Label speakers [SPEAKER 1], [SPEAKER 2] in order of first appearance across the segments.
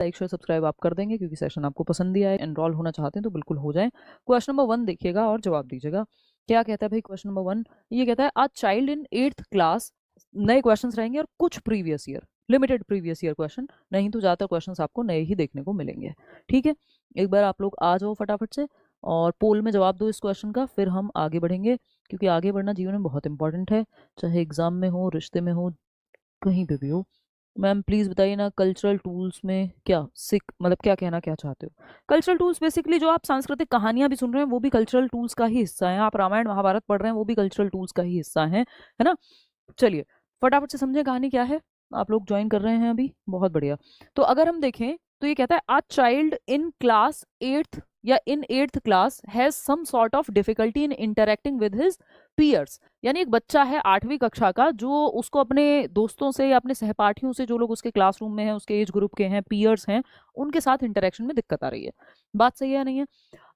[SPEAKER 1] Like share subscribe आप कर देंगे क्योंकि सेशन आपको पसंद ही आए। एनरोल होना चाहते हैं तो बिल्कुल हो जाएं। क्वेश्चन नंबर 1 देखिएगा और जवाब दीजिएगा। क्या कहता है भाई क्वेश्चन नंबर 1? ये कहता है a child in 8th class. नए क्वेश्चंस रहेंगे और कुछ previous year, limited previous year question, नहीं तो ज़्यादातर क्वेश्चंस आपको नए ही देखने को मिलेंगे। ठीक है, एक बार आप लोग आ जाओ फटाफट से और पोल में जवाब दो इस क्वेश्चन का, फिर हम आगे बढ़ेंगे क्योंकि आगे बढ़ना जीवन में बहुत इंपॉर्टेंट है, चाहे एग्जाम में हो, रिश्ते में हो, कहीं पे भी हो। मैम प्लीज बताइए ना, कल्चरल टूल्स में क्या सिख मतलब क्या कहना क्या चाहते हो? कल्चरल टूल्स बेसिकली जो आप सांस्कृतिक कहानियां भी सुन रहे हैं वो भी कल्चरल टूल्स का ही हिस्सा है। आप रामायण महाभारत पढ़ रहे हैं वो भी कल्चरल टूल्स का ही हिस्सा है ना। चलिए फटाफट से समझे कहानी क्या है। आप लोग ज्वाइन कर रहे हैं अभी, बहुत बढ़िया। तो अगर हम देखें तो ये कहता है a child in class 8th या in 8th class has some sort of difficulty in interacting with his peers. यानी एक बच्चा है 8वीं कक्षा का जो उसको अपने दोस्तों से या अपने सहपाठियों से, जो लोग उसके क्लासरूम में हैं, उसके एज ग्रुप के हैं, पीयर्स हैं, उनके साथ इंटरेक्शन में दिक्कत आ रही है। बात सही है या नहीं है?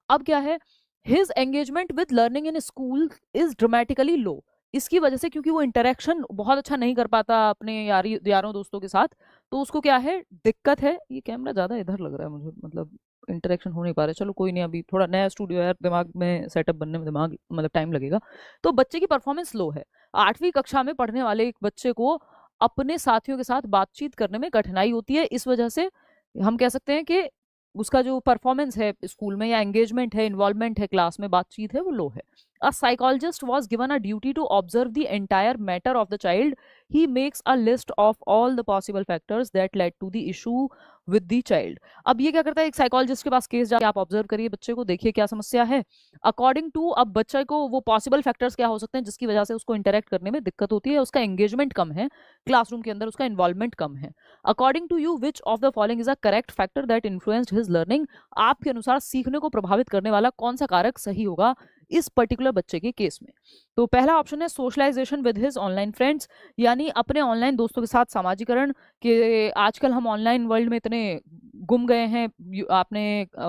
[SPEAKER 1] अब क्या है, his engagement with learning in school is dramatically low. इसकी वजह से, क्योंकि वो इंटरेक्शन बहुत अच्छा नहीं कर पाता अपने यारों दोस्तों के साथ, तो उसको क्या है, दिक्कत है। ये कैमरा ज्यादा इधर लग रहा है मुझे, मतलब इंटरेक्शन हो नहीं पा रहा है। चलो कोई नहीं, अभी थोड़ा नया स्टूडियो है, दिमाग में सेटअप बनने में दिमाग मतलब टाइम लगेगा। तो बच्चे की परफॉर्मेंस लो है। 8वीं कक्षा में पढ़ने वाले एक बच्चे को अपने साथियों के साथ बातचीत करने में कठिनाई होती है। इस वजह से हम कह सकते हैं कि उसका जो परफॉर्मेंस है स्कूल में या एंगेजमेंट है, इन्वॉल्वमेंट है, क्लास में बातचीत है, वो लो है। A psychologist was given a duty to observe the entire matter of the child. He makes a list of all the possible factors that led to the issue with the child. अब ये क्या करता है, एक psychologist के पास case जाके आप observe करिए बच्चे को, देखिए क्या समस्या है। अकॉर्डिंग टू, अब बच्चे को वो पॉसिबल फैक्टर्स क्या हो सकते हैं जिसकी वजह से उसको इंटरेक्ट करने में दिक्कत होती है। उसका एंगेजमेंट कम है क्लासरूम के अंदर, उसका इन्वॉल्वमेंट कम है। According to you which of the following is a correct factor that influenced his learning. आपके अनुसार सीखने को प्रभावित करने वाला कौन सा कारक सही होगा इस पर्टिकुलर बच्चे के केस में? तो पहला ऑप्शन है socialization with his online friends, यानी अपने ऑनलाइन दोस्तों के साथ सामाजिकरण। कि आजकल हम ऑनलाइन वर्ल्ड में इतने गुम गए हैं। आपने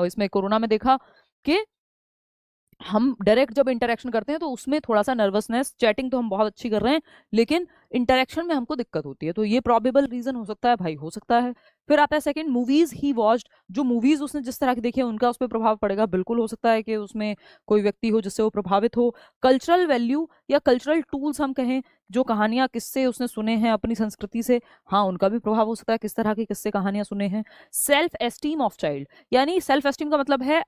[SPEAKER 1] इसमें कोरोना में देखा कि हम डायरेक्ट जब इंटरेक्शन करते हैं तो उसमें थोड़ा सा नर्वसनेस, चैटिंग तो हम बहुत अच्छी कर रहे हैं लेकिन इंटरेक्शन में हमको दिक्कत होती है। तो ये प्रॉबेबल रीजन हो सकता है भाई, हो सकता है। फिर आता है सेकंड, मूवीज ही वॉच्ड। जो मूवीज उसने जिस तरह की देखी है उनका उस पर प्रभाव पड़ेगा। बिल्कुल हो सकता है कि उसमें कोई व्यक्ति हो जिससे वो प्रभावित हो। कल्चरल वैल्यू या कल्चरल टूल्स हम कहें, जो कहानियां किस्से उसने सुने हैं अपनी संस्कृति से, हाँ उनका भी प्रभाव हो सकता है, किस तरह की किस्से कहानियां सुने हैं। सेल्फ एस्टीम ऑफ चाइल्ड, यानी सेल्फ एस्टीम का मतलब है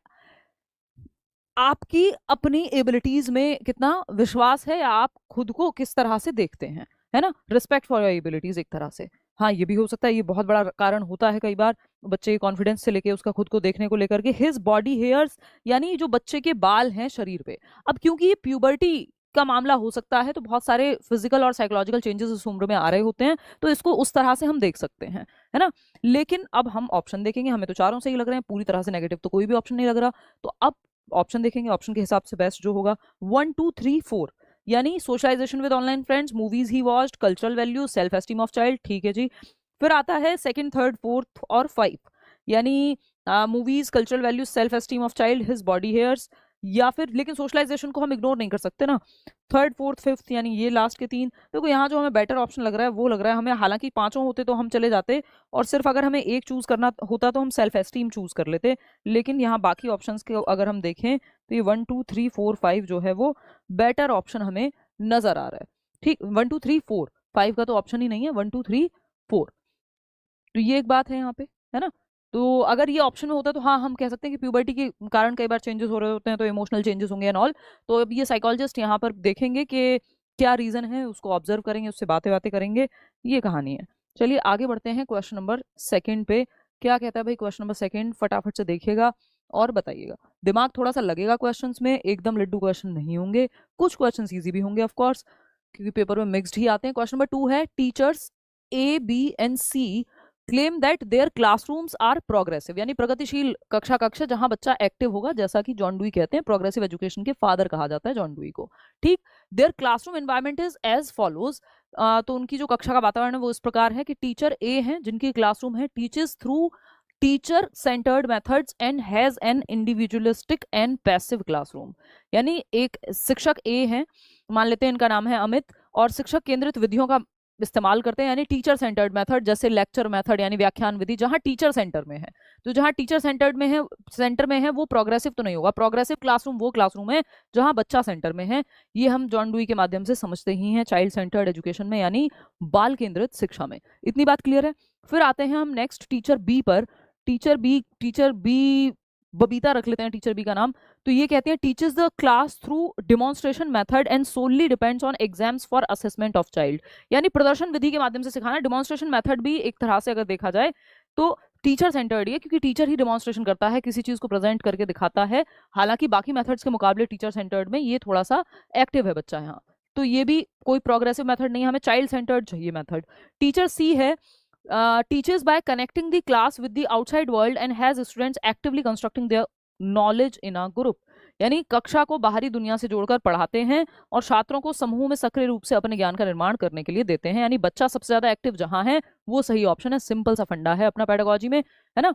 [SPEAKER 1] आपकी अपनी एबिलिटीज में कितना विश्वास है या आप खुद को किस तरह से देखते हैं, है ना। रिस्पेक्ट फॉर योर एबिलिटीज एक तरह से, हाँ ये भी हो सकता है। ये बहुत बड़ा कारण होता है कई बार बच्चे के कॉन्फिडेंस से लेके उसका खुद को देखने को लेकर के। हिज बॉडी हेयर्स, यानी जो बच्चे के बाल हैं शरीर पे। अब क्योंकि ये प्यूबर्टी का मामला हो सकता है तो बहुत सारे फिजिकल और साइकोलॉजिकल चेंजेस इस उम्र में आ रहे होते हैं, तो इसको उस तरह से हम देख सकते हैं, है ना। लेकिन अब हम ऑप्शन देखेंगे, हमें तो चारों सही लग रहे हैं, पूरी तरह से नेगेटिव तो कोई भी ऑप्शन नहीं लग रहा। तो अब ऑप्शन देखेंगे, ऑप्शन के हिसाब से बेस्ट जो होगा 1 2 3 4, यानी socialization with online friends, movies he watched, cultural value, self esteem of child. ठीक है जी। फिर आता है सेकंड, थर्ड, फोर्थ और 5, यानी movies, cultural value, self esteem of child, his body hairs, या फिर लेकिन सोशलाइजेशन को हम इग्नोर नहीं कर सकते ना। थर्ड, फोर्थ, फिफ्थ, यानी ये लास्ट के 3। देखो यहाँ जो हमें बेटर ऑप्शन लग रहा है वो लग रहा है हमें, हालांकि पांचों होते तो हम चले जाते और सिर्फ अगर हमें एक चूज करना होता तो हम सेल्फ एस्टीम चूज कर लेते, लेकिन यहाँ बाकी ऑप्शंस के अगर हम देखें तो ये 1 2 3 4 5 जो है वो बेटर ऑप्शन हमें नजर आ रहा है। ठीक, 1 2 3 4, 5 का तो ऑप्शन ही नहीं है, 1 2 3 4। तो ये एक बात है यहाँ पे, है ना। तो अगर ये ऑप्शन में होता तो हाँ हम कह सकते हैं कि प्यूबर्टी के कारण कई बार चेंजेस हो रहे होते हैं तो इमोशनल चेंजेस होंगे एंड ऑल। तो अब ये साइकोलॉजिस्ट यहाँ पर देखेंगे कि क्या रीजन है, उसको ऑब्जर्व करेंगे, उससे बातें बातें करेंगे, ये कहानी है। चलिए आगे बढ़ते हैं क्वेश्चन नंबर 2 पे। क्या कहता है भाई क्वेश्चन नंबर 2? फटाफट से देखिएगा और बताइएगा। दिमाग थोड़ा सा लगेगा क्वेश्चंस में, एकदम लड्डू क्वेश्चन नहीं होंगे, कुछ क्वेश्चन ईजी भी होंगे ऑफकोर्स क्योंकि पेपर में मिक्स्ड ही आते हैं। क्वेश्चन नंबर 2 है, teachers A B and C claim that their classrooms are progressive, यानी प्रगतिशील कक्षा जहां बच्चा एक्टिव होगा, जैसा कि जॉन डुई कहते हैं, प्रोग्रेसिव एजुकेशन के फादर कहा जाता है जॉन डुई को। ठीक, their classroom environment is as follows. तो उनकी जो कक्षा का वातावरण है वो इस प्रकार है कि टीचर ए हैं जिनकी क्लासरूम है, teachers through teacher centred methods and has an individualistic and passive classroom. यानी एक शिक्षक ए हैं, मान लेते हैं इनका नाम है अमित, और शिक्षक केंद्रित विधियों का इस्तेमाल करते हैं, यानी टीचर सेंटर्ड मेथड, जैसे लेक्चर मेथड यानी व्याख्यान विधि, जहां टीचर सेंटर में है। तो जहां टीचर सेंटर्ड में है, सेंटर में है, वो प्रोग्रेसिव तो नहीं होगा। प्रोग्रेसिव क्लासरूम वो क्लासरूम है जहां बच्चा सेंटर में है। ये हम जॉन डुई के माध्यम से समझते ही हैं चाइल्ड सेंटर्ड एजुकेशन में, यानी बाल केंद्रित शिक्षा में। इतनी बात क्लियर है। फिर आते हैं हम नेक्स्ट टीचर बी पर। टीचर बी बबीता रख लेते हैं टीचर बी का नाम। तो ये कहते हैं teachers the class through demonstration method and solely depends on exams for assessment of child, यानी प्रदर्शन विधि के माध्यम से सिखाना। डिमॉन्स्ट्रेशन मेथड भी एक तरह से अगर देखा जाए तो टीचर सेंटर्ड है, क्योंकि टीचर ही डिमॉन्स्ट्रेशन करता है, किसी चीज को प्रेजेंट करके दिखाता है। हालांकि बाकी मेथड्स के मुकाबले टीचर सेंटर्ड में ये थोड़ा सा एक्टिव है बच्चा यहाँ। तो ये भी कोई प्रोग्रेसिव मेथड नहीं है, हमें चाइल्ड सेंटर्ड चाहिए मेथड। टीचर सी है teaches by connecting the class with the outside world and has students actively constructing their knowledge in a group, यानी कक्षा को बाहरी दुनिया से जोड़कर पढ़ाते हैं और छात्रों को समूह में सक्रिय रूप से अपने ज्ञान का निर्माण करने के लिए देते हैं, यानी बच्चा सबसे ज्यादा एक्टिव जहां है वो सही ऑप्शन है। सिंपल सा फंडा है अपना पेडागोजी में, है ना।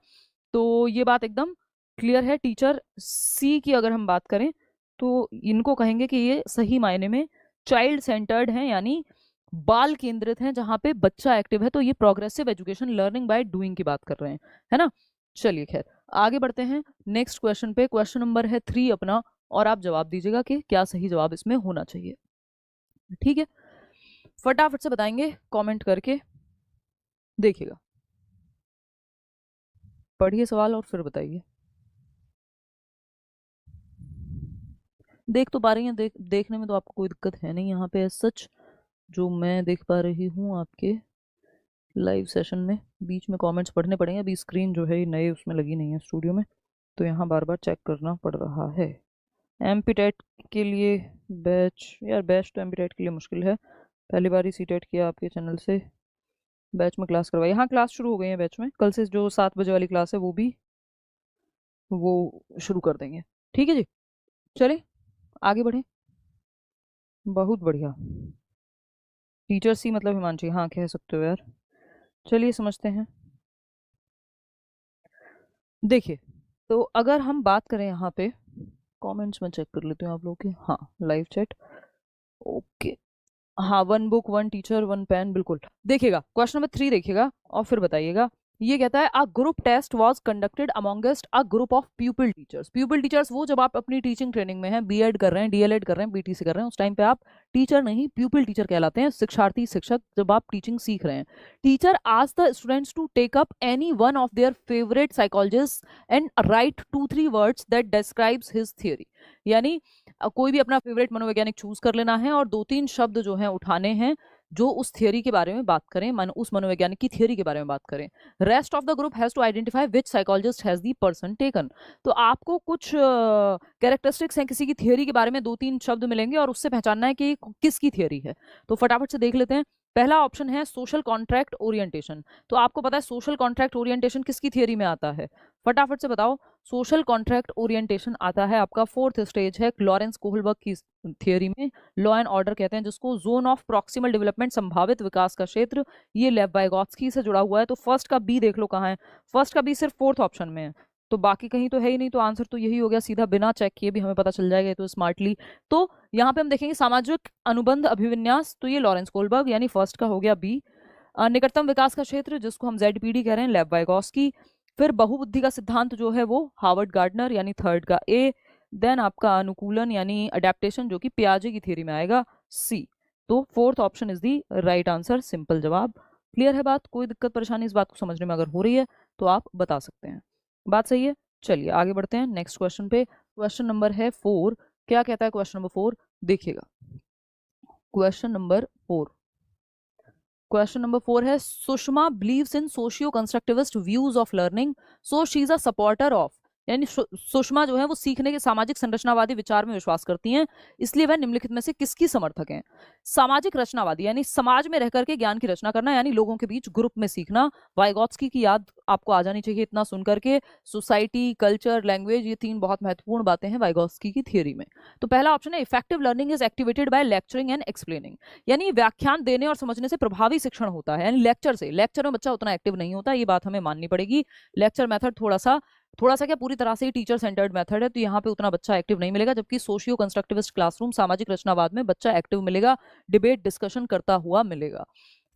[SPEAKER 1] तो ये बात एकदम क्लियर है। टीचर सी की अगर हम बात करें तो इनको कहेंगे कि ये सही मायने में चाइल्ड सेंटर्ड है, यानी बाल केंद्रित हैं, जहां पे बच्चा एक्टिव है। तो ये progressive education learning by doing की बात कर रहे हैं, है ना। चलिए खैर आगे बढ़ते हैं नेक्स्ट क्वेश्चन पे। क्वेश्चन नंबर है 3 अपना, और आप जवाब दीजिएगा कि क्या सही जवाब इसमें होना चाहिए। ठीक है, फटाफट से बताएंगे कमेंट करके। देखिएगा, पढ़िए सवाल और फिर बताइए। देख तो पा रही हैं, देखने में तो आपको कोई दिक्कत है नहीं यहाँ पे सच, जो मैं देख पा रही हूँ आपके लाइव सेशन में। बीच में कमेंट्स पढ़ने पड़ेंगे, अभी स्क्रीन जो है ये नए उसमें लगी नहीं है स्टूडियो में, तो यहाँ बार बार चेक करना पड़ रहा है। एमपीटेट के लिए बैच, यार बैच तो एमपीटेट के लिए मुश्किल है, पहली बार ही सीटेट किया आपके चैनल से, बैच में क्लास करवाई। हाँ क्लास शुरू हो गई है बैच में, कल से जो 7 बजे वाली क्लास है वो शुरू कर देंगे। ठीक है जी, चले आगे बढ़े। बहुत बढ़िया, टीचर सी मतलब हिमांशी, हाँ कह सकते हो यार। चलिए समझते हैं। देखिए, तो अगर हम बात करें यहाँ पे, कमेंट्स में चेक कर लेती हूँ आप लोग के। हाँ लाइव चैट, ओके। हाँ 1 बुक 1 टीचर 1 पेन, बिल्कुल। देखिएगा क्वेश्चन नंबर 3 देखिएगा और फिर बताइएगा। ये कहता है a group test was conducted amongst a group of pupil teachers. Pupil teachers वो जब आप अपनी टीचिंग ट्रेनिंग में हैं, बीएड कर रहे हैं, डीएलएड कर रहे हैं, बीटीसी कर रहे हैं, उस टाइम पे आप टीचर नहीं प्यूपिल टीचर कहलाते हैं, शिक्षार्थी शिक्षक, जब आप टीचिंग सीख रहे हैं। Teacher ask the students to take up any one of their favourite psychologist and write 2-3 words that describes his theory, यानी कोई भी अपना फेवरेट मनोवैज्ञानिक चूज कर लेना है और 2-3 शब्द जो हैं उठाने हैं जो उस थियरी के बारे में बात करें, उस मनोवैज्ञानिक की थियरी के बारे में बात करें। Rest of the group has to identify which psychologist has the person taken. तो आपको कुछ कैरेक्टरिस्टिक्स हैं किसी की थियरी के बारे में, 2-3 शब्द मिलेंगे और उससे पहचानना है कि किसकी थियरी है। तो फटाफट से देख लेते हैं। पहला ऑप्शन है सोशल कॉन्ट्रैक्ट ओरिएंटेशन। तो आपको पता है सोशल कॉन्ट्रैक्ट ओरिएंटेशन किसकी थियरी में आता है, फटाफट से बताओ। सोशल कॉन्ट्रैक्ट ओरिएंटेशन आता है आपका 4th स्टेज है लॉरेंस कोहलबर्ग की थियरी में, लॉ एंड ऑर्डर कहते हैं जिसको, जोन ऑफ प्रॉक्सिमल डेवलपमेंट, संभावित विकास का क्षेत्र, ये लेव वाइगोत्स्की से जुड़ा हुआ है। तो फर्स्ट का बी देख लो कहाँ है, फर्स्ट का बी सिर्फ 4th ऑप्शन में है, तो बाकी कहीं तो है ही नहीं, तो आंसर तो यही हो गया सीधा, बिना चेक किए भी हमें पता चल जाएगा तो स्मार्टली। तो यहाँ पे हम देखेंगे सामाजिक अनुबंध अभिविन्यास, तो ये लॉरेंस कोहलबर्ग, यानी फर्स्ट का हो गया बी। निकटतम विकास का क्षेत्र जिसको हम जेडपीडी कह रहे हैं, लेव वाइगोत्स्की। फिर बहुबुद्धि का सिद्धांत जो है वो हार्वर्ड गार्डनर, यानी थर्ड का ए। देन आपका अनुकूलन यानी अडेप्टेशन जो कि पियाजे की थ्योरी में आएगा, सी। तो 4th option is the right answer, simple जवाब। क्लियर है बात, कोई दिक्कत परेशानी इस बात को समझने में अगर हो रही है तो आप बता सकते हैं, बात सही है। चलिए आगे बढ़ते हैं नेक्स्ट क्वेश्चन पे। क्वेश्चन नंबर है 4। क्या कहता है क्वेश्चन नंबर 4, देखिएगा। क्वेश्चन नंबर 4 है Sushma believes in socio constructivist views of learning, so she is a supporter of, यानी सुषमा जो है वो सीखने के सामाजिक संरचनावादी विचार में विश्वास करती हैं, इसलिए वह निम्नलिखित में से किसकी समर्थक हैं। सामाजिक रचनावादी यानी समाज में रहकर के ज्ञान की रचना करना, यानी लोगों के बीच ग्रुप में सीखना। वाइगोत्स्की की याद आपको आ जानी चाहिए इतना सुन करके, सोसाइटी, कल्चर, लैंग्वेज, ये 3 बहुत महत्वपूर्ण बातें हैं वाइगोत्स्की की थियरी में। तो पहला ऑप्शन है effective learning is activated by lecturing and explaining, यानी व्याख्यान देने और समझने से प्रभावी शिक्षण होता है, यानी लेक्चर में बच्चा उतना एक्टिव नहीं होता, ये बात हमें माननी पड़ेगी। लेक्चर मेथड थोड़ा सा क्या पूरी तरह से ही टीचर सेंटर्ड मेथड है, तो यहाँ पे उतना बच्चा एक्टिव नहीं मिलेगा, जबकि सोशियो कंस्ट्रक्टिविस्ट क्लासरूम, सामाजिक रचनावाद में बच्चा एक्टिव मिलेगा, डिबेट डिस्कशन करता हुआ मिलेगा।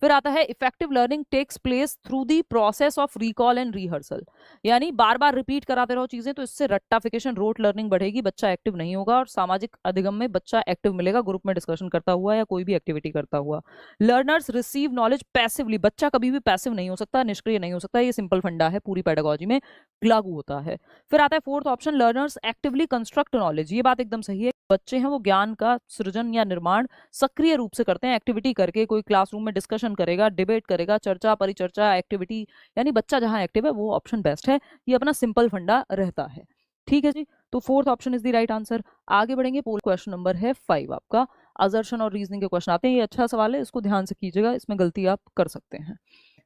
[SPEAKER 1] फिर आता है effective learning takes place through the process of recall and rehearsal, यानी बार बार रिपीट कराते रहो चीजें तो इससे रट्टाफिकेशन रोट लर्निंग बढ़ेगी, बच्चा एक्टिव नहीं होगा, और सामाजिक अधिगम में बच्चा एक्टिव मिलेगा, ग्रुप में डिस्कशन करता हुआ या कोई भी एक्टिविटी करता हुआ। लर्नर्स रिसीव नॉलेज पैसिवली, बच्चा कभी भी पैसिव नहीं हो सकता, निष्क्रिय नहीं हो सकता, ये सिंपल फंडा है, पूरी पेडागोजी में लागू होता है। फिर आता है fourth option, learners actively construct knowledge, ये बात एकदम सही है, बच्चे हैं वो ज्ञान का सृजन या निर्माण सक्रिय रूप से करते हैं, एक्टिविटी करके, कोई क्लासरूम में डिस्कशन करेगा, डिबेट करेगा, चर्चा परिचर्चा एक्टिविटी, यानी बच्चा जहां एक्टिव है वो ऑप्शन बेस्ट है, ये अपना सिंपल फंडा रहता है। ठीक है जी, तो fourth option is the right answer. आगे बढ़ेंगे, पोल क्वेश्चन नंबर है 5 आपका, असर्शन और रीजनिंग के क्वेश्चन आते हैं, ये अच्छा सवाल है, इसको ध्यान से कीजिएगा, इसमें गलती आप कर सकते हैं।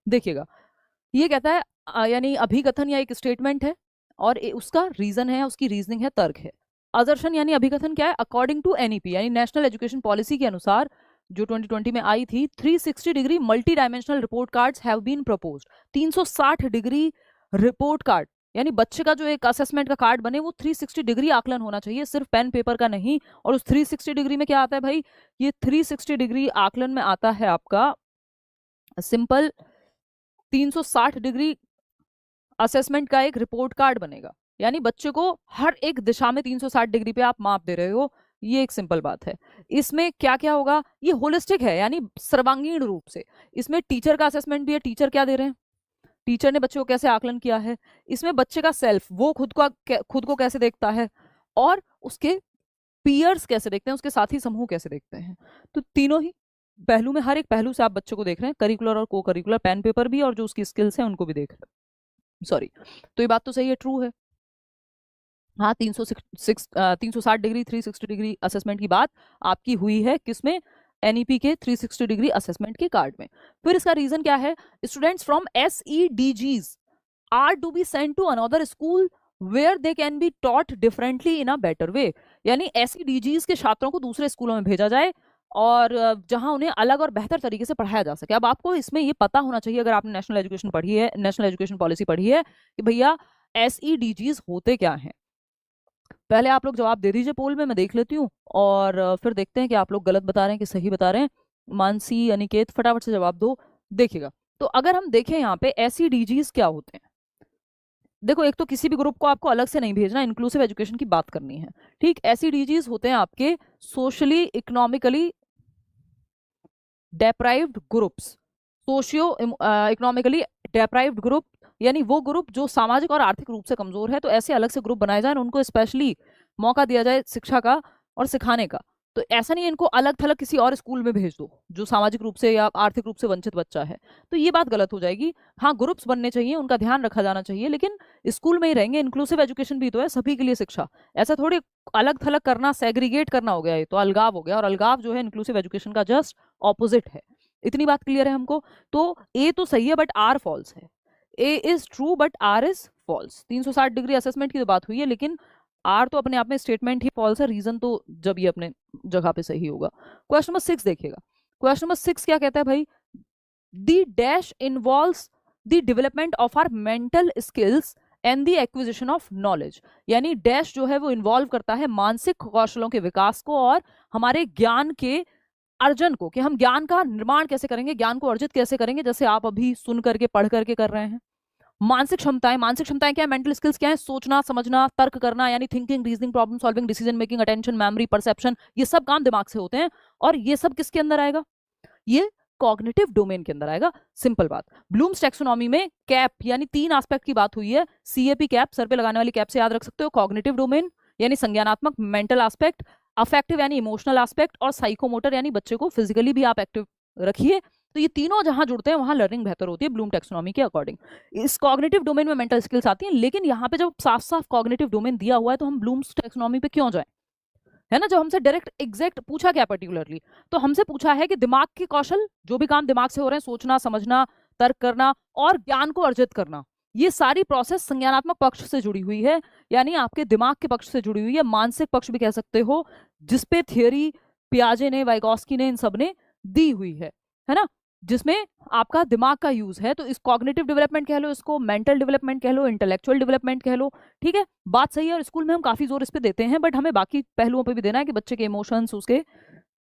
[SPEAKER 1] देखिएगा, ये कहता है यानी अभिकथन या एक स्टेटमेंट है और उसका रीजन है, उसकी रीजनिंग है, तर्क है। असर्शन यानी अभिकथन क्या है, अकॉर्डिंग टू एनईपी यानी नेशनल एजुकेशन पॉलिसी के अनुसार जो 2020 में आई थी, 360 degree multi dimensional report cards have been proposed. 360 degree report card यानी बच्चे का जो एक असेसमेंट का कार्ड बने वो 360 डिग्री आकलन होना चाहिए, सिर्फ पेन पेपर का नहीं। और उस 360 डिग्री में क्या आता है भाई, ये 360 डिग्री आकलन में आता है आपका सिंपल 360 डिग्री असेसमेंट का एक रिपोर्ट कार्ड बनेगा, यानी बच्चे को हर एक दिशा में 360 डिग्री पे आप माप दे रहे हो, ये एक सिंपल बात है। इसमें क्या क्या होगा, ये होलिस्टिक है यानी सर्वांगीण रूप से, इसमें टीचर का असेसमेंट भी है, टीचर क्या दे रहे हैं, टीचर ने बच्चे को कैसे आकलन किया है, इसमें बच्चे का सेल्फ, वो खुद को कैसे देखता है, और उसके पीयर्स कैसे देखते हैं, उसके साथी समूह कैसे देखते हैं। तो तीनों ही पहलू में, हर एक पहलू से आप बच्चे को देख रहे हैं, करिकुलर और को करिकुलर, पेन पेपर भी, और जो उसकी स्किल्स हैं उनको भी देख रहे हैं। सॉरी, तो ये बात तो सही है, ट्रू है। हाँ, 360 डिग्री 360 डिग्री असेसमेंट की बात आपकी हुई है किसमें, एनईपी के 360 डिग्री असेसमेंट के कार्ड में। फिर इसका रीजन क्या है, students from SEDGs are to be sent to another school where they can be taught differently in a better way, यानी SEDGs के छात्रों को दूसरे स्कूलों में भेजा जाए और जहां उन्हें अलग और बेहतर तरीके से पढ़ाया जा सके। अब आपको इसमें ये पता होना चाहिए, अगर आपने नेशनल एजुकेशन पढ़ी है, नेशनल एजुकेशन पॉलिसी पढ़ी है, कि भैया SEDGs होते क्या हैं। पहले आप लोग जवाब दे दीजिए पोल में, मैं देख लेती हूँ, और फिर देखते हैं कि आप लोग गलत बता रहे हैं कि सही बता रहे हैं। मानसी अनिकेत फटाफट से जवाब दो। देखिएगा, तो अगर हम देखें यहाँ पे SEDGs क्या होते हैं, देखो एक तो किसी भी ग्रुप को आपको अलग से नहीं भेजना, इंक्लूसिव एजुकेशन की बात करनी है, ठीक। SEDGs होते हैं आपके socially economically deprived groups, socio economically deprived group, यानी वो ग्रुप जो सामाजिक और आर्थिक रूप से कमजोर है, तो ऐसे अलग से ग्रुप बनाए जाए, उनको स्पेशली मौका दिया जाए शिक्षा का और सिखाने का। तो ऐसा नहीं है इनको अलग थलग किसी और स्कूल में भेज दो जो सामाजिक रूप से या आर्थिक रूप से वंचित बच्चा है, तो ये बात गलत हो जाएगी। हाँ, ग्रुप्स बनने चाहिए, उनका ध्यान रखा जाना चाहिए, लेकिन स्कूल में ही रहेंगे, इंक्लूसिव एजुकेशन भी तो है, सभी के लिए शिक्षा, ऐसा थोड़ी अलग थलग करना, सेग्रीगेट करना हो गया, ये तो अलगाव हो गया, और अलगाव जो है इंक्लूसिव एजुकेशन का जस्ट ऑपोजिट है। इतनी बात क्लियर है हमको। तो ए तो सही है बट आर फॉल्स है, A is true but R is false. 360 degree assessment की तो बात हुई है, लेकिन आर तो अपने आप में स्टेटमेंट ही फॉल्स है, रीजन तो जब ये अपने जगह पे सही होगा। क्वेश्चन नंबर 6 देखिएगा, क्वेश्चन नंबर 6 क्या कहता है भाई, the dash involves the development of our mental skills and the acquisition of knowledge, यानी डैश जो है वो इन्वॉल्व करता है मानसिक कौशलों के विकास को और हमारे ज्ञान के अर्जन को, कि हम ज्ञान का निर्माण कैसे करेंगे, ज्ञान को अर्जित कैसे करेंगे, जैसे आप अभी सुन करके पढ़ करके कर रहे हैं। मानसिक क्षमताएं क्या है, मेंटल स्किल्स क्या है, सोचना समझना तर्क करना, यानी thinking reasoning problem solving decision making attention memory perception, ये सब काम दिमाग से होते हैं, और ये सब किसके अंदर आएगा, ये कॉग्निटिव डोमेन के अंदर आएगा, सिंपल बात। ब्लूम्स टैक्सोनॉमी में कैप यानी 3 एस्पेक्ट की बात हुई है, CAP कैप, सर पे लगाने वाली कैप से याद रख सकते हो, कॉग्निटिव डोमेन यानी संज्ञानात्मक, मेंटल एस्पेक्ट, अफेक्टिव यानी इमोशनल एस्पेक्ट, और साइकोमोटर यानी बच्चे को फिजिकली भी आप एक्टिव रखिए। तो ये तीनों जहां जुड़ते हैं वहां लर्निंग बेहतर होती है ब्लूम टैक्सोनॉमी के अकॉर्डिंग। इस कॉग्निटिव डोमेन में मेंटल स्किल्स आती हैं, लेकिन यहाँ पे जब साफ साफ कॉग्निटिव डोमेन दिया हुआ है तो हम ब्लूम्स टैक्सोनॉमी पे क्यों जाएं, है ना। जब हमसे डायरेक्ट एग्जैक्ट पूछा क्या पर्टिकुलरली, तो हमसे पूछा है कि दिमाग के कौशल, जो भी काम दिमाग से हो रहे हैं, सोचना समझना तर्क करना और ज्ञान को अर्जित करना, ये सारी प्रोसेस संज्ञानात्मक पक्ष से जुड़ी हुई है, यानी आपके दिमाग के पक्ष से जुड़ी हुई है, मानसिक पक्ष भी कह सकते हो, जिसपे थियरी पियाजे ने, वाइगोस्की ने, इन सब ने दी हुई है ना, जिसमें आपका दिमाग का यूज है। तो इस कॉग्निटिव डेवलपमेंट कह लो, इसको मेंटल डेवलपमेंट कह लो, इंटेलेक्चुअल डेवलपमेंट कह लो, ठीक है, बात सही है। और स्कूल में हम काफी जोर इस पे देते हैं, बट हमें बाकी पहलुओं पे भी देना है कि बच्चे के इमोशंस, उसके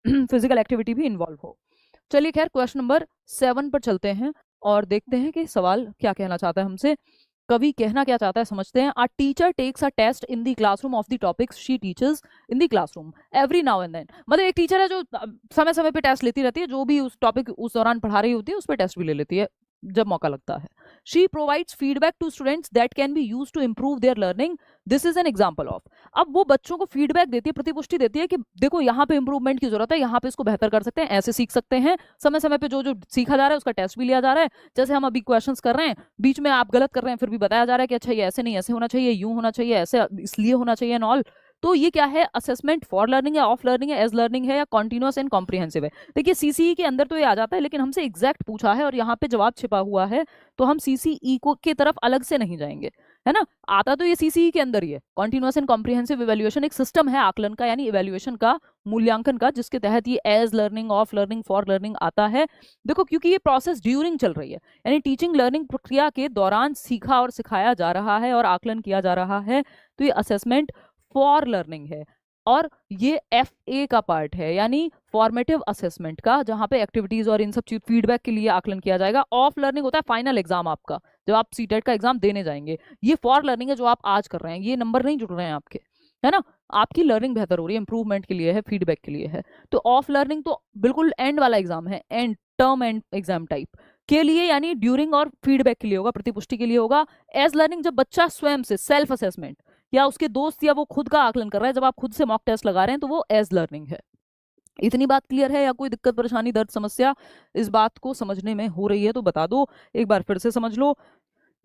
[SPEAKER 1] फिजिकल एक्टिविटी भी इन्वॉल्व हो। चलिए खैर क्वेश्चन नंबर 7 पर चलते हैं और देखते हैं कि सवाल क्या कहना चाहता है हमसे, कवि कहना क्या चाहता है समझते हैं। A teacher takes a test in the classroom of the topics she teachers in the classroom every now and then. मतलब एक टीचर है जो समय समय पे टेस्ट लेती रहती है, जो भी उस टॉपिक उस दौरान पढ़ा रही होती है उस पर टेस्ट भी ले लेती है जब मौका लगता है। She provides feedback to students that can be use to improve their learning, this is an example of. अब वो बच्चों को फीडबैक देती है, प्रतिपुष्टि देती है कि देखो यहाँ पे इंप्रूवमेंट की जरूरत है, यहाँ पे इसको बेहतर कर सकते हैं, ऐसे सीख सकते हैं। समय समय पे जो जो सीखा जा रहा है उसका टेस्ट भी लिया जा रहा है। जैसे हम अभी क्वेश्चंस कर रहे हैं, बीच में आप गलत कर रहे हैं फिर भी बताया जा रहा है कि अच्छा ये ऐसे नहीं ऐसे होना चाहिए, यूं होना चाहिए, ऐसे इसलिए होना चाहिए एंड ऑल। तो ये क्या है, असेसमेंट फॉर लर्निंग है, ऑफ लर्निंग है, एज लर्निंग है, या कॉन्टिन्यूअस एंड कॉम्प्रिहेंसिव है। देखिए सीसीई के अंदर तो ये आ जाता है, लेकिन हमसे एग्जैक्ट पूछा है और यहाँ पे जवाब छिपा हुआ है, तो हम सीसीई को की तरफ अलग से नहीं जाएंगे, है ना। आता तो ये सीसीई के अंदर ही है। कॉन्टिन्यूअस एंड कॉम्प्रिहेंसिव इवैल्यूएशन एक सिस्टम है आकलन का, यानी इवैल्यूएशन का, मूल्यांकन का, जिसके तहत ये as learning, of learning, for learning आता है। देखो क्योंकि ये प्रोसेस ड्यूरिंग चल रही है, यानी टीचिंग लर्निंग प्रक्रिया के दौरान सीखा और सिखाया जा रहा है और आकलन किया जा रहा है, तो ये असेसमेंट फॉर लर्निंग है। और ये FA का पार्ट है, यानी फॉर्मेटिव असेसमेंट का, जहां पे एक्टिविटीज और इन सब चीज फीडबैक के लिए आकलन किया जाएगा। ऑफ लर्निंग होता है फाइनल एग्जाम आपका, जब आप सीटेट का एग्जाम देने जाएंगे। ये फॉर लर्निंग है जो आप आज कर रहे हैं, ये नंबर नहीं जुड़ रहे हैं आपके, है ना। आपकी लर्निंग बेहतर हो रही है, इंप्रूवमेंट के लिए है, फीडबैक के लिए है। तो ऑफ लर्निंग तो बिल्कुल एंड वाला एग्जाम है, and term and exam type के लिए, यानी ड्यूरिंग और फीडबैक के लिए होगा, प्रतिपुष्टि के लिए होगा। एज लर्निंग जब बच्चा स्वयं से सेल्फ असेसमेंट, या उसके दोस्त या वो खुद का आकलन कर रहा है, जब आप खुद से मॉक टेस्ट लगा रहे हैं, तो वो एज लर्निंग है। इतनी बात क्लियर है, या कोई दिक्कत परेशानी दर्द समस्या इस बात को समझने में हो रही है तो बता दो, एक बार फिर से समझ लो।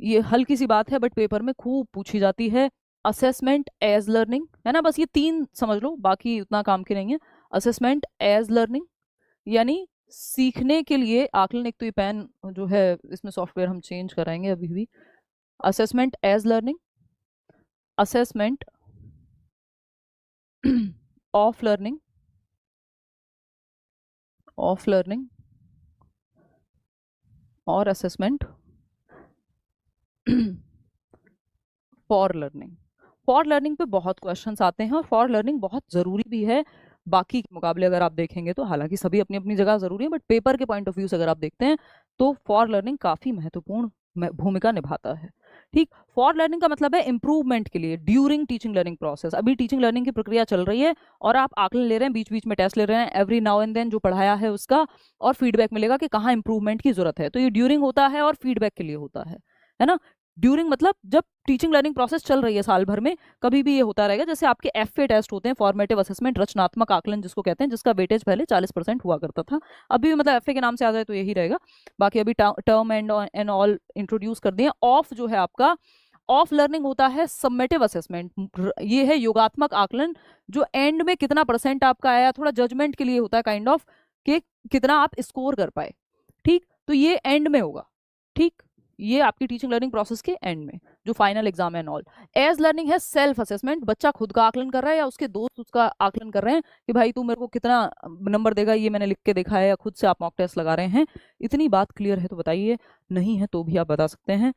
[SPEAKER 1] ये हल्की सी बात है बट पेपर में खूब पूछी जाती है। असेसमेंट एज लर्निंग, है ना, बस ये 3 समझ लो, बाकी उतना काम की नहीं है। असेसमेंट एज लर्निंग यानी सीखने के लिए आकलन। एक तो ये पेन जो है इसमें सॉफ्टवेयर हम चेंज कराएंगे अभी भी। Assessment as learning, assessment of learning, of learning, और assessment for learning. For learning पे बहुत क्वेश्चंस आते हैं और फॉर लर्निंग बहुत ज़रूरी भी है बाकी के मुकाबले अगर आप देखेंगे तो। हालांकि सभी अपनी अपनी जगह ज़रूरी है, बट पेपर के पॉइंट ऑफ व्यू से अगर आप देखते हैं तो फॉर लर्निंग काफ़ी महत्वपूर्ण भूमिका निभाता है। ठीक, फॉर लर्निंग का मतलब है इंप्रूवमेंट के लिए ड्यूरिंग टीचिंग लर्निंग प्रोसेस। अभी टीचिंग लर्निंग की प्रक्रिया चल रही है और आप आकलन ले रहे हैं, बीच बीच में टेस्ट ले रहे हैं, एवरी नाउ एंड देन जो पढ़ाया है उसका, और फीडबैक मिलेगा कि कहाँ इंप्रूवमेंट की जरूरत है। तो ये ड्यूरिंग होता है और फीडबैक के लिए होता है ना। ड्यूरिंग मतलब जब टीचिंग लर्निंग प्रोसेस चल रही है साल भर में, कभी भी ये होता रहेगा। जैसे आपके FA टेस्ट होते हैं, फॉर्मेटिव असेसमेंट, रचनात्मक आकलन जिसको कहते हैं, जिसका वेटेज पहले 40% हुआ करता था, अभी भी मतलब FA के नाम से आ जाए तो यही रहेगा। बाकी अभी टर्म एंड ऑल इंट्रोड्यूस कर दिए। ऑफ जो है आपका, ऑफ लर्निंग होता है समेटिव असेसमेंट, ये है योगात्मक आकलन, जो एंड में कितना % आपका आया, थोड़ा जजमेंट के लिए होता है काइंड ऑफ, कि कितना आप स्कोर कर पाए। ठीक, तो ये एंड में होगा। ठीक, ये आपकी टीचिंग लर्निंग प्रोसेस के एंड में जो फाइनल एग्जाम है ऑल। एज लर्निंग है सेल्फ असेसमेंट, बच्चा खुद का आकलन कर रहा है या उसके दोस्त उसका आकलन कर रहे हैं कि भाई तू मेरे को कितना नंबर देगा, ये मैंने लिख के देखा है, या खुद से आप मॉक टेस्ट लगा रहे हैं। इतनी बात क्लियर है तो बताइए, नहीं है तो भी आप बता सकते हैं।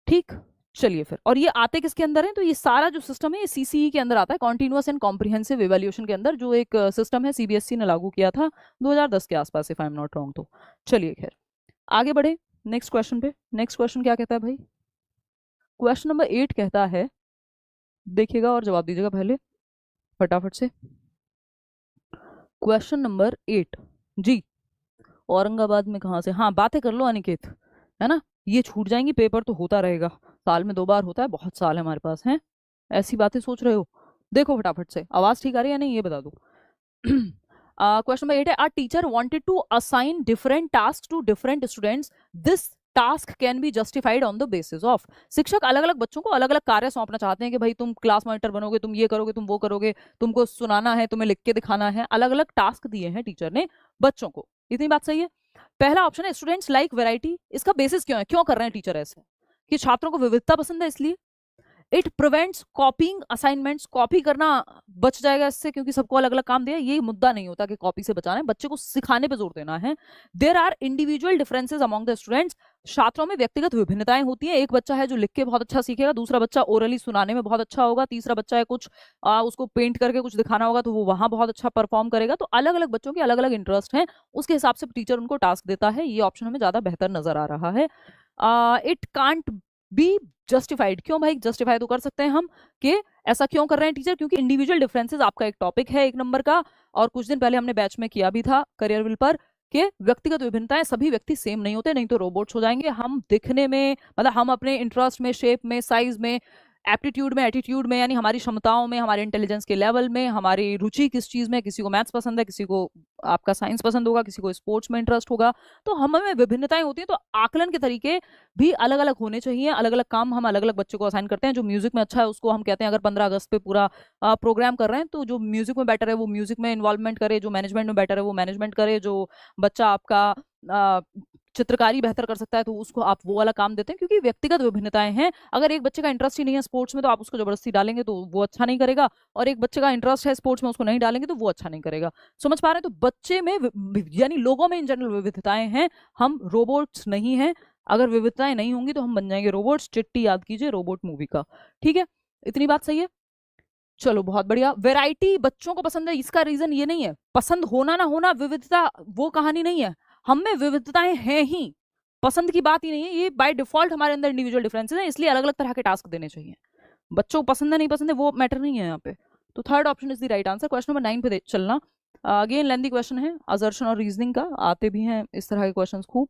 [SPEAKER 1] ठीक, चलिए फिर। और ये आते किसके अंदर है, तो ये सारा जो सिस्टम है ये CCE के अंदर आता है, कॉन्टिन्यूअस एंड कॉम्प्रिहेंसिव इवैल्यूएशन के अंदर, जो एक सिस्टम है CBSE ने लागू किया था 2010 के आसपास, if I am not wrong. तो चलिए खैर आगे बढ़े नेक्स्ट क्वेश्चन पे। नेक्स्ट क्वेश्चन क्या कहता है भाई, क्वेश्चन नंबर 8 कहता है, देखिएगा और जवाब दीजिएगा पहले फटाफट से। क्वेश्चन नंबर 8 जी, औरंगाबाद में कहाँ से, हाँ बातें कर लो अनिकेत, है ना, ये छूट जाएंगी, पेपर तो होता रहेगा, साल में 2 बार होता है, बहुत साल है हमारे पास, हैं ऐसी बातें सोच रहे हो। देखो फटाफट से, आवाज ठीक आ रही है या नहीं ये बता दो। क्वेश्चन नंबर 8 है, a teacher wanted to assign different task to different students, this task can be justified on the basis of. शिक्षक अलग अलग बच्चों को अलग अलग कार्य सौंपना चाहते हैं कि भाई तुम क्लास मॉनिटर बनोगे, तुम ये करोगे, तुम वो करोगे, तुमको सुनाना है, तुम्हें लिख के दिखाना है, अलग अलग टास्क दिए हैं टीचर ने बच्चों को। इतनी बात सही है। पहला ऑप्शन है स्टूडेंट्स लाइक वैरायटी, इसका बेसिस क्यों है, क्यों कर रहे हैं टीचर ऐसे, कि छात्रों को विविधता पसंद है इसलिए। इट प्रिवेंट्स कॉपिंग असाइनमेंट्स, कॉपी करना बच जाएगा इससे, क्योंकि सबको अलग अलग काम दिया। ये मुद्दा नहीं होता कि कॉपी से बचाना है, बच्चे को सिखाने पे जोर देना है। There are individual differences among the students, छात्रों में व्यक्तिगत विभिन्नताएं होती हैं। एक बच्चा है जो लिख के बहुत अच्छा सीखेगा, दूसरा बच्चा ओरली सुनाने में बहुत अच्छा होगा, तीसरा बच्चा है कुछ उसको पेंट करके कुछ दिखाना होगा तो वो वहां बहुत अच्छा परफॉर्म करेगा। तो अलग अलग बच्चों के अलग अलग इंटरेस्ट हैं, उसके हिसाब से टीचर उनको टास्क देता है। ये ऑप्शन हमें ज्यादा बेहतर नजर आ रहा है। इट कांट बी जस्टिफाइड, क्यों भाई? जस्टिफाई तो कर सकते हैं हम कि ऐसा क्यों कर रहे हैं टीचर, क्योंकि इंडिविजुअल डिफरेंसेस आपका एक टॉपिक है 1 नंबर का, और कुछ दिन पहले हमने बैच में किया भी था करियर विल पर कि व्यक्तिगत विभिन्नताएं, सभी व्यक्ति सेम नहीं होते, नहीं तो रोबोट्स हो जाएंगे हम दिखने में, मतलब हम अपने इंटरेस्ट में, शेप में, साइज में, एप्टीट्यूड में, एटीट्यूड में, यानी हमारी क्षमताओं में, हमारे इंटेलिजेंस के लेवल में, हमारी रुचि किस चीज में, किसी को मैथ्स पसंद है, किसी को आपका साइंस पसंद होगा, किसी को स्पोर्ट्स में इंटरेस्ट होगा, तो हम में विभिन्नताएं होती हैं। तो आकलन के तरीके भी अलग अलग होने चाहिए। अलग अलग काम हम अलग अलग बच्चों को असाइन करते हैं। जो म्यूजिक में अच्छा है उसको हम कहते हैं, अगर 15 अगस्त पे पूरा प्रोग्राम कर रहे हैं तो जो म्यूजिक में बेटर है वो म्यूजिक में इन्वॉल्वमेंट करे, जो मैनेजमेंट में बेटर है वो मैनेजमेंट करे, जो बच्चा आपका चित्रकारी बेहतर कर सकता है तो उसको आप वो वाला काम देते हैं, क्योंकि व्यक्तिगत विभिन्नताएं हैं। अगर एक बच्चे का इंटरेस्ट ही नहीं है स्पोर्ट्स में तो आप उसको जबरदस्ती डालेंगे तो वो अच्छा नहीं करेगा, और एक बच्चे का इंटरेस्ट है स्पोर्ट्स में, उसको नहीं डालेंगे तो वो अच्छा नहीं करेगा। समझ पा रहे हैं? तो बच्चे में यानी लोगों में इन जनरल विविधताएं हैं, हम रोबोट्स नहीं हैं। अगर विविधताएं नहीं होंगी तो हम बन जाएंगे रोबोट्स। चिट्टी याद कीजिए रोबोट मूवी का, ठीक है? इतनी बात सही है? चलो बहुत बढ़िया। वैरायटी बच्चों को पसंद है, इसका रीजन ये नहीं है पसंद होना ना होना, विविधता वो कहानी नहीं है, हम में विविधताएं हैं ही, पसंद की बात ही नहीं है, ये बाय डिफॉल्ट हमारे अंदर इंडिविजुअल डिफरेंसेस हैं, इसलिए अलग अलग तरह के टास्क देने चाहिए। बच्चों को पसंद है नहीं पसंद है वो मैटर नहीं है यहाँ पे। तो third option is the right answer. Question number 9 पे चलना। अगेन लेंथी क्वेश्चन है, असर्शन और रीजनिंग का, आते भी हैं इस तरह के क्वेश्चन खूब।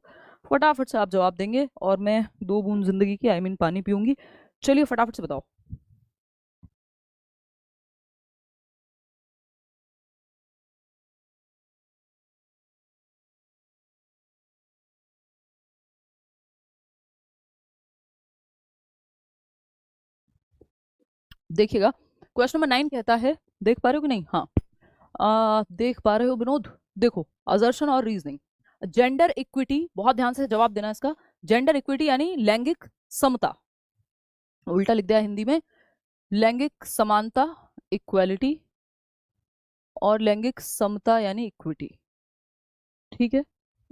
[SPEAKER 1] फटाफट से आप जवाब देंगे और मैं 2 बूंद जिंदगी की पानी पीऊंगी। चलिए फटाफट से बताओ। देखिएगा क्वेश्चन नंबर 9 कहता है, देख पा रहे हो कि नहीं? हाँ देख पा रहे हो विनोद? देखो, असर्शन और रीजनिंग, जेंडर इक्विटी, बहुत ध्यान से जवाब देना इसका। जेंडर इक्विटी यानी लैंगिक समता, उल्टा लिख दिया हिंदी में, लैंगिक समानता इक्वालिटी, और लैंगिक समता यानी इक्विटी, ठीक है?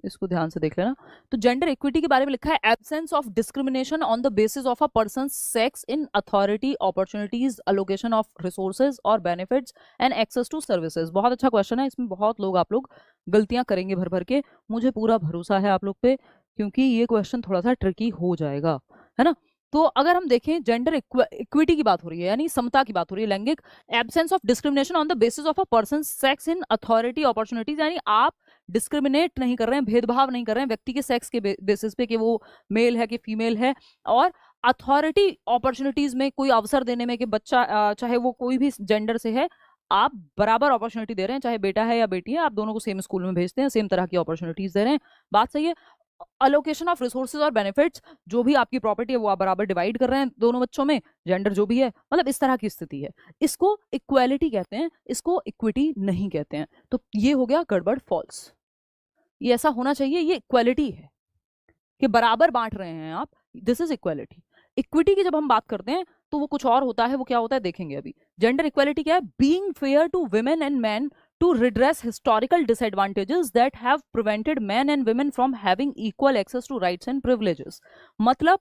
[SPEAKER 1] इसको ध्यान से देख लेना। तो जेंडर इक्विटी के बारे में लिखा है, absence of discrimination on the basis of a person sex in authority, opportunities, allocation of resources और benefits and access to services. बहुत अच्छा क्वेश्चन है, इसमें बहुत लोग आप लोग गलतियां करेंगे भर भर के, मुझे पूरा भरोसा है आप लोग पे, क्योंकि ये क्वेश्चन थोड़ा सा ट्रिकी हो जाएगा, है ना? तो अगर हम देखें, जेंडर इक्विटी की बात हो रही है, यानी समता की बात हो रही है, लैंगिक, absence of discrimination on the basis of a person sex in authority opportunities, यानी आप डिस्क्रिमिनेट नहीं कर रहे हैं, भेदभाव नहीं कर रहे हैं व्यक्ति के सेक्स के बेसिस पे कि वो मेल है कि फीमेल है, और अथॉरिटी अपॉर्चुनिटीज में कोई अवसर देने में कि बच्चा चाहे वो कोई भी जेंडर से है, आप बराबर अपॉर्चुनिटी दे रहे हैं, चाहे बेटा है या बेटी है, आप दोनों को सेम स्कूल में भेजते हैं, सेम तरह की अपॉर्चुनिटीज दे रहे हैं। बात सही है। अलोकेशन ऑफ रिसोर्सेज और बेनिफिट्स, जो भी आपकी प्रॉपर्टी है वो आप बराबर डिवाइड कर रहे हैं दोनों बच्चों में, जेंडर जो भी है, मतलब इस तरह की स्थिति है। इसको इक्वालिटी कहते हैं, इसको इक्विटी नहीं कहते हैं। तो ये हो गया गड़बड़, फॉल्स। ये ऐसा होना चाहिए, ये इक्वालिटी है कि बराबर बांट रहे हैं आप, दिस इज इक्वालिटी। इक्विटी की जब हम बात करते हैं तो वो कुछ और होता है, वो क्या होता है देखेंगे अभी। जेंडर इक्वालिटी क्या है? Being fair to women and man to redress historical disadvantages that have prevented men and women from having equal access to rights and privileges। मतलब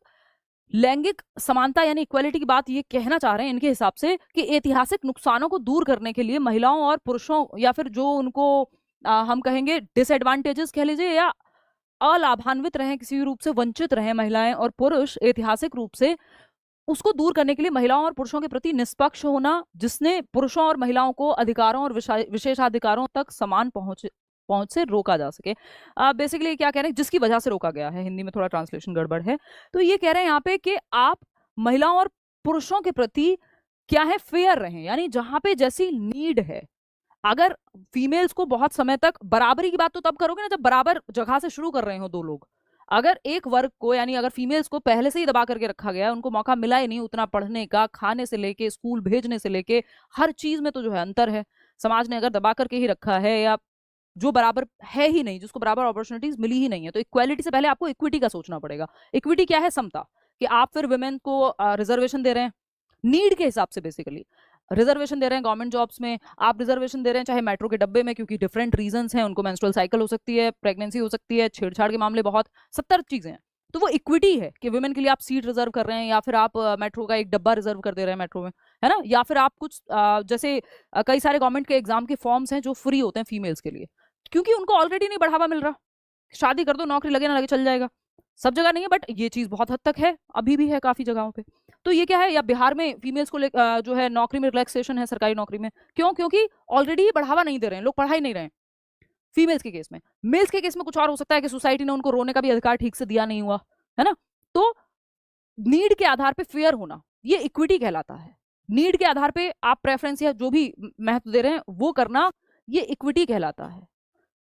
[SPEAKER 1] लैंगिक समानता यानी इक्वालिटी की बात ये कहना चाह रहे हैं इनके हिसाब से कि ऐतिहासिक नुकसानों को दूर करने के लिए महिलाओं और पुरुषों, या फिर जो उनको हम कहेंगे डिसएडवांटेजेस कह लीजिए, या अलाभान्वित रहे, किसी भी रूप से वंचित रहे महिलाएं और पुरुष ऐतिहासिक रूप से, उसको दूर करने के लिए महिलाओं और पुरुषों के प्रति निष्पक्ष होना, जिसने पुरुषों और महिलाओं को अधिकारों और विशेषाधिकारों तक समान पहुंच से रोका जा सके। बेसिकली क्या कह रहे हैं, जिसकी वजह से रोका गया है, हिंदी में थोड़ा ट्रांसलेशन गड़बड़ है। तो ये कह रहे हैं यहाँ पे कि आप महिलाओं और पुरुषों के प्रति क्या है, फेयर रहें, यानी जहां पे जैसी नीड है। अगर फीमेल्स को बहुत समय तक, बराबरी की बात तो तब करोगे ना जब बराबर जगह से शुरू कर रहे हो दो लोग। अगर एक वर्ग को, यानी अगर फीमेल्स को पहले से ही दबा करके रखा गया है, उनको मौका मिला ही नहीं उतना पढ़ने का, खाने से लेके स्कूल भेजने से लेके हर चीज में तो जो है अंतर है, समाज ने अगर दबा करके ही रखा है, या जो बराबर है ही नहीं, जिसको बराबर अपॉर्चुनिटीज मिली ही नहीं है, तो इक्वालिटी से पहले आपको इक्विटी का सोचना पड़ेगा। इक्विटी क्या है? समता, कि आप फिर वुमेन को रिजर्वेशन दे रहे हैं, नीड के हिसाब से बेसिकली रिजर्वेशन दे रहे हैं गवर्नमेंट जॉब्स में, आप रिजर्वेशन दे रहे हैं चाहे मेट्रो के डब्बे में, क्योंकि डिफरेंट रीजंस हैं, उनको मेंस्ट्रुअल साइकिल हो सकती है, प्रेगनेंसी हो सकती है, छेड़छाड़ के मामले बहुत 70 चीजें हैं। तो वो इक्विटी है कि वुमेन के लिए आप सीट रिजर्व कर रहे हैं, या फिर आप मेट्रो का एक डब्बा रिजर्व कर दे रहे हैं मेट्रो में, है ना, या फिर आप कुछ जैसे कई सारे गवर्नमेंट के एग्जाम के फॉर्म्स हैं जो फ्री होते हैं फीमेल्स के लिए, क्योंकि उनको ऑलरेडी नहीं बढ़ावा मिल रहा, शादी कर दो, नौकरी लगे ना लगे चल जाएगा। सब जगह नहीं है बट ये चीज बहुत हद तक है, अभी भी है काफी जगहों पे। तो ये क्या है, या बिहार में फीमेल्स को जो है नौकरी में रिलैक्सेशन है सरकारी नौकरी में, क्यों, क्योंकि ऑलरेडी बढ़ावा नहीं दे रहे हैं लोग, पढ़ा ही नहीं रहे हैं फीमेल्स के केस में। मेल्स के केस में कुछ और हो सकता है कि सोसाइटी ने उनको रोने का भी अधिकार ठीक से दिया नहीं हुआ, है ना। तो नीड के आधार पे फेयर होना ये इक्विटी कहलाता है। नीड के आधार पे आप प्रेफरेंस या जो भी महत्व दे रहे हैं वो करना, ये इक्विटी कहलाता है,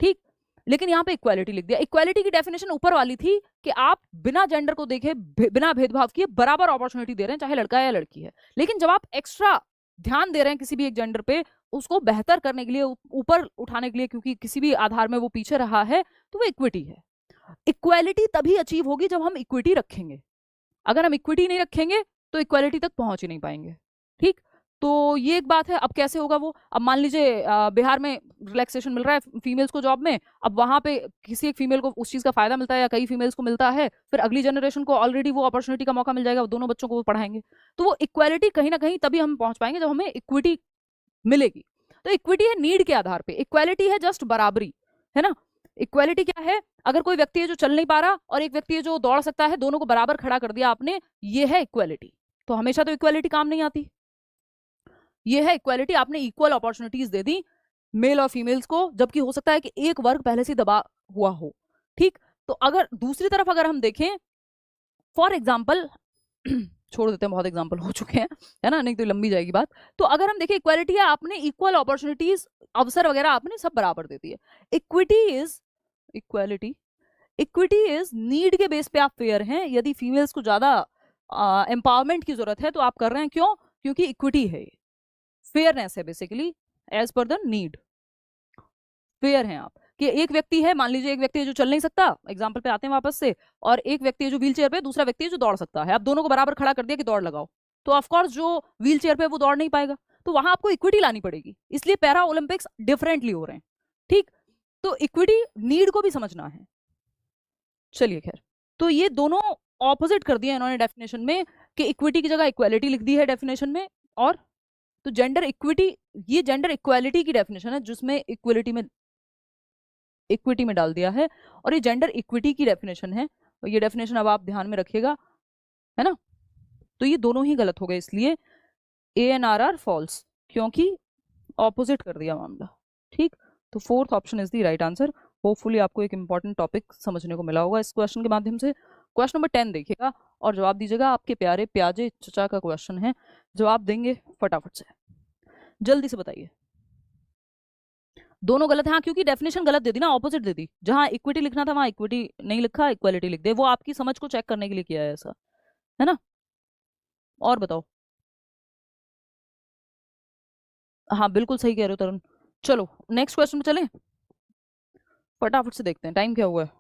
[SPEAKER 1] ठीक। लेकिन यहाँ पे इक्वालिटी लिख दिया। इक्वालिटी की डेफिनेशन ऊपर वाली थी कि आप बिना जेंडर को देखे, बिना भेदभाव किए बराबर अपॉर्चुनिटी दे रहे हैं, चाहे लड़का है या लड़की है। लेकिन जब आप एक्स्ट्रा ध्यान दे रहे हैं किसी भी एक जेंडर पे, उसको बेहतर करने के लिए, ऊपर उठाने के लिए, क्योंकि किसी भी आधार में वो पीछे रहा है, तो वो इक्विटी है। इक्वालिटी तभी अचीव होगी जब हम इक्विटी रखेंगे। अगर हम इक्विटी नहीं रखेंगे तो इक्वालिटी तक पहुंच ही नहीं पाएंगे, ठीक। तो ये एक बात है। अब कैसे होगा वो, अब मान लीजिए बिहार में रिलैक्सेशन मिल रहा है फीमेल्स को जॉब में, अब वहां पे किसी एक फीमेल को उस चीज का फायदा मिलता है या कई फीमेल्स को मिलता है, फिर अगली जनरेशन को ऑलरेडी वो अपॉर्चुनिटी का मौका मिल जाएगा, दोनों बच्चों को वो पढ़ाएंगे। तो वो इक्वालिटी कहीं ना कहीं तभी हम पहुंच पाएंगे जब हमें इक्विटी मिलेगी। तो इक्विटी है नीड के आधार पे, इक्वालिटी है जस्ट बराबरी, है ना। इक्वालिटी क्या है, अगर कोई व्यक्ति है जो चल नहीं पा रहा और एक व्यक्ति है जो दौड़ सकता है, दोनों को बराबर खड़ा कर दिया आपने, ये है इक्वालिटी। तो हमेशा तो इक्वालिटी काम नहीं आती, ये है इक्वालिटी, आपने इक्वल अपॉर्चुनिटीज दे दी मेल और फीमेल्स को, जबकि हो सकता है कि एक वर्ग पहले से दबा हुआ हो, ठीक। तो अगर दूसरी तरफ अगर हम देखें, फॉर एग्जाम्पल छोड़ देते हैं, बहुत एग्जाम्पल हो चुके हैं, है ना, नहीं तो लंबी जाएगी बात। तो अगर हम देखें इक्वालिटी है, आपने इक्वल अपॉर्चुनिटीज, अवसर वगैरह आपने सब बराबर दे दिए। Equity is equality, equity is need के बेस पे आप फेयर हैं। यदि फीमेल्स को ज्यादा एम्पावरमेंट की जरूरत है तो आप कर रहे हैं, क्यों, क्योंकि इक्विटी है, फेयरनेस है basically, as per the need fair हैं आप। कि एक व्यक्ति है, मान लीजिए एक व्यक्ति है जो चल नहीं सकता, एग्जाम्पल पे आते हैं वापस से, और एक व्यक्ति है जो व्हील चेयर पे, दूसरा व्यक्ति है जो दौड़ सकता है, आप दोनों को बराबर खड़ा कर दिया कि दौड़ लगाओ, तो ऑफकोर्स जो व्हील चेयर पे वो दौड़ नहीं पाएगा, तो वहां आपको इक्विटी लानी पड़ेगी। इसलिए पैरा ओलंपिक्स डिफरेंटली हो रहे हैं, ठीक। तो इक्विटी नीड को भी समझना है। चलिए खैर, तो ये दोनों ऑपोजिट कर दिया इन्होंने डेफिनेशन में, कि इक्विटी की जगह इक्वालिटी लिख दी है डेफिनेशन में। और तो जेंडर इक्विटी, ये जेंडर इक्वालिटी की डेफिनेशन है जिसमें इक्विटी में डाल दिया है, और ये जेंडर इक्विटी की डेफिनेशन है, और ये डेफिनेशन अब आप ध्यान में रखिएगा, है ना। तो ये दोनों ही गलत हो गए, इसलिए ANRR फॉल्स, क्योंकि ऑपोजिट कर दिया मामला, ठीक। तो fourth option is the right answer. Hopefully आपको एक इंपॉर्टेंट टॉपिक समझने को मिला होगा इस क्वेश्चन के माध्यम से। क्वेश्चन नंबर 10 देखिएगा और जवाब दीजिएगा। आपके प्यारे प्याजे चचा का क्वेश्चन है, जवाब देंगे फटाफट से, जल्दी से बताइए। दोनों गलत है, हाँ, क्योंकि डेफिनेशन गलत दे दी ना, ऑपोजिट दे दी। जहां इक्विटी लिखना था वहां इक्विटी नहीं लिखा, इक्वालिटी लिख दे। वो आपकी समझ को चेक करने के लिए किया है ऐसा, है ना। और बताओ। हाँ बिल्कुल सही कह रहे हो तरुण। चलो नेक्स्ट क्वेश्चन पे चलें, फटाफट से देखते हैं, टाइम क्या हुआ है,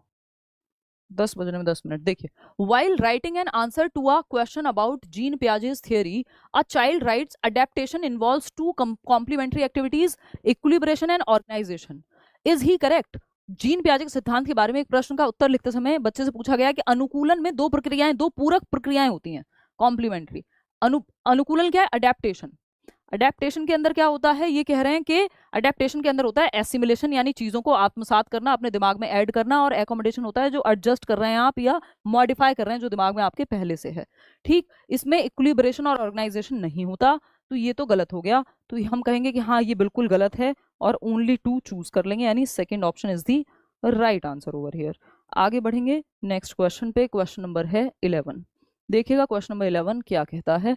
[SPEAKER 1] 10 बजने में 10 मिनट। देखिए, while writing an answer to a question about Jean Piaget's theory, a child writes adaptation involves two complementary activities, equilibration and organization. Is he correct? Jean पियाजे के सिद्धांत के बारे में एक प्रश्न का उत्तर लिखते समय बच्चे से पूछा गया कि अनुकूलन में दो प्रक्रियाएं, दो पूरक प्रक्रियाएं होती हैं, कॉम्प्लीमेंट्री। अनुकूलन क्या है, अडेप्टेशन। अडेप्टेशन के अंदर क्या होता है, ये कह रहे हैं कि अडेप्टेशन के अंदर होता है एसिमिलेशन, यानी चीजों को आत्मसात करना, अपने दिमाग में ऐड करना, और एकोमोडेशन होता है जो एडजस्ट कर रहे हैं आप या मॉडिफाई कर रहे हैं जो दिमाग में आपके पहले से है, ठीक। इसमें इक्विलिब्रेशन और ऑर्गेनाइजेशन नहीं होता, तो ये तो गलत हो गया। तो हम कहेंगे कि हाँ ये बिल्कुल गलत है और ओनली 2 चूज कर लेंगे, यानी second option is the right answer over here. आगे बढ़ेंगे नेक्स्ट क्वेश्चन पे, क्वेश्चन नंबर है 11। देखिएगा क्वेश्चन नंबर 11 क्या कहता है।